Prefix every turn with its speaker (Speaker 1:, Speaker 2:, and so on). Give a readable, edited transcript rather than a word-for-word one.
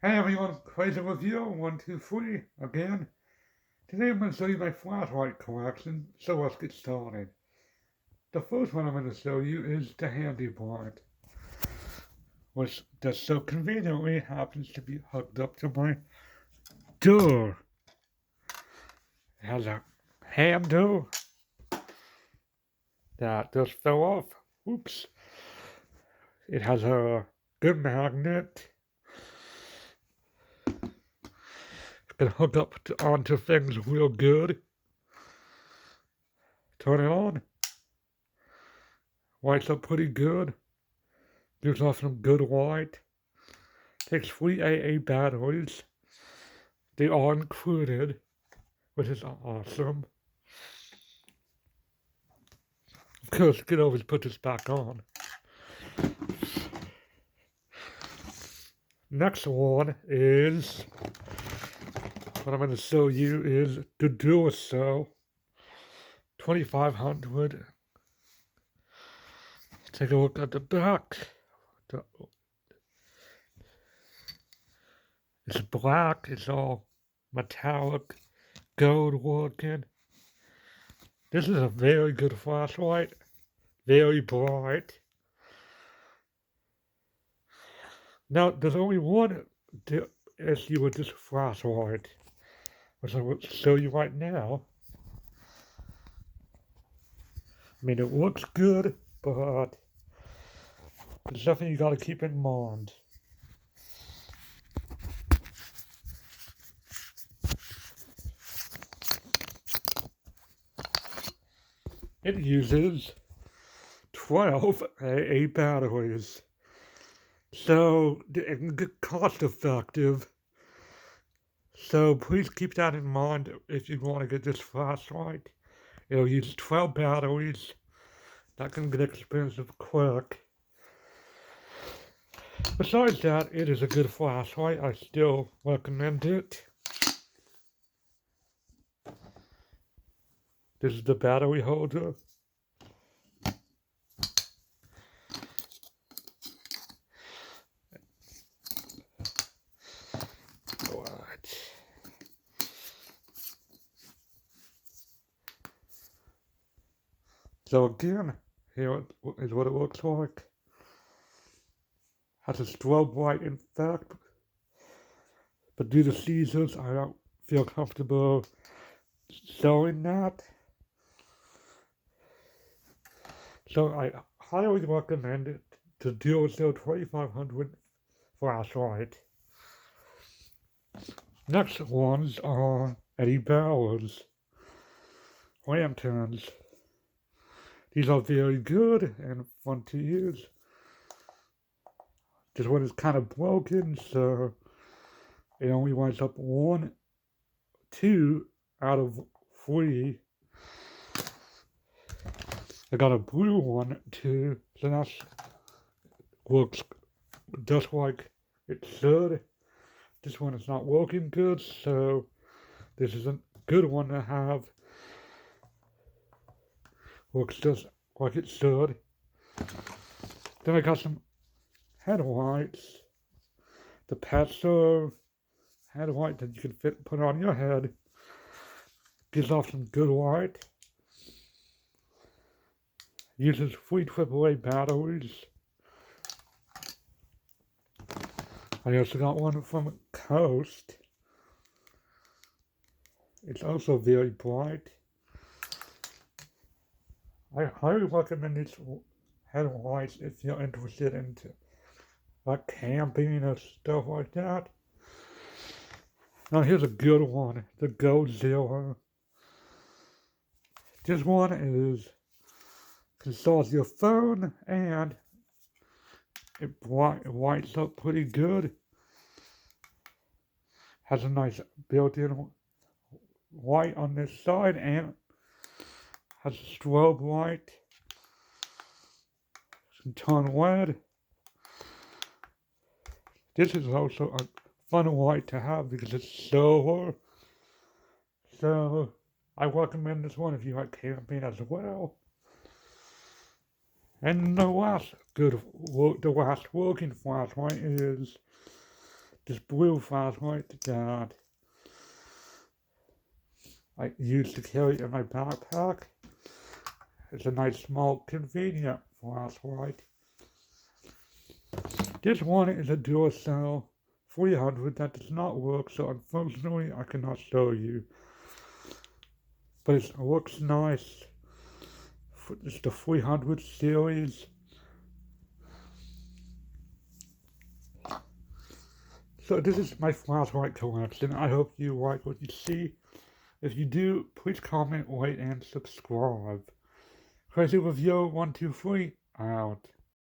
Speaker 1: Hey everyone, Crazy Review 123 again. Today I'm going to show you my flashlight collection, so let's get started. The first one I'm going to show you is the Handy Blind, which just so conveniently happens to be hooked up to my door. It has a handle that just fell off. Oops. It has a good magnet. It's been hooked up onto things real good. Turn it on. Lights up pretty good. Gives off some good light. Takes 3 AA batteries. They are included, which is awesome. Of course, you can always put this back on. Next one is, what I'm going to show you is the Duracell 2500. Take a look at the back. It's black, it's all metallic, gold looking. This is a very good flashlight, very bright. Now, there's only one issue with this flashlight, which I will show you right now. I mean, it looks good, but there's something you gotta keep in mind. It uses 12 AA batteries. So, it's cost effective. So please keep that in mind if you want to get this flashlight. It'll use 12 batteries. That can get expensive quick. Besides that, it is a good flashlight. I still recommend it. This is the battery holder. So again, here is what it looks like. Has a strobe light in fact, but due to seasons, I don't feel comfortable showing that. So I highly recommend it to Duracell 2500 flashlight. Next ones are Eddie Bauer's lanterns. These are very good and fun to use. This one is kind of broken, so it only winds up 2 out of 3. I got a blue one too, so that looks just like it should. This one is not working good, so this is a good one to have. Looks just like it should. Then I got some headlights. The Petzl headlight that you can put on your head. Gives off some good light. Uses 3 AAA batteries. I also got one from Coast. It's also very bright. I highly recommend these headlights if you're interested in like camping or stuff like that. Now here's a good one, the Godzilla. This one can charge your phone and it lights up pretty good. Has a nice built-in light on this side and has a strobe light. Can turn red. This is also a fun light to have because it's solar. So I recommend this one if you like camping as well. And the last working flashlight is this blue flashlight that I use to carry in my backpack. It's a nice, small, convenient flashlight. This one is a Duracell 300 that does not work, so unfortunately I cannot show you. But it looks nice. It's the 300 series. So this is my flashlight collection. I hope you like what you see. If you do, please comment, rate, and subscribe. Crazy Review 123 out.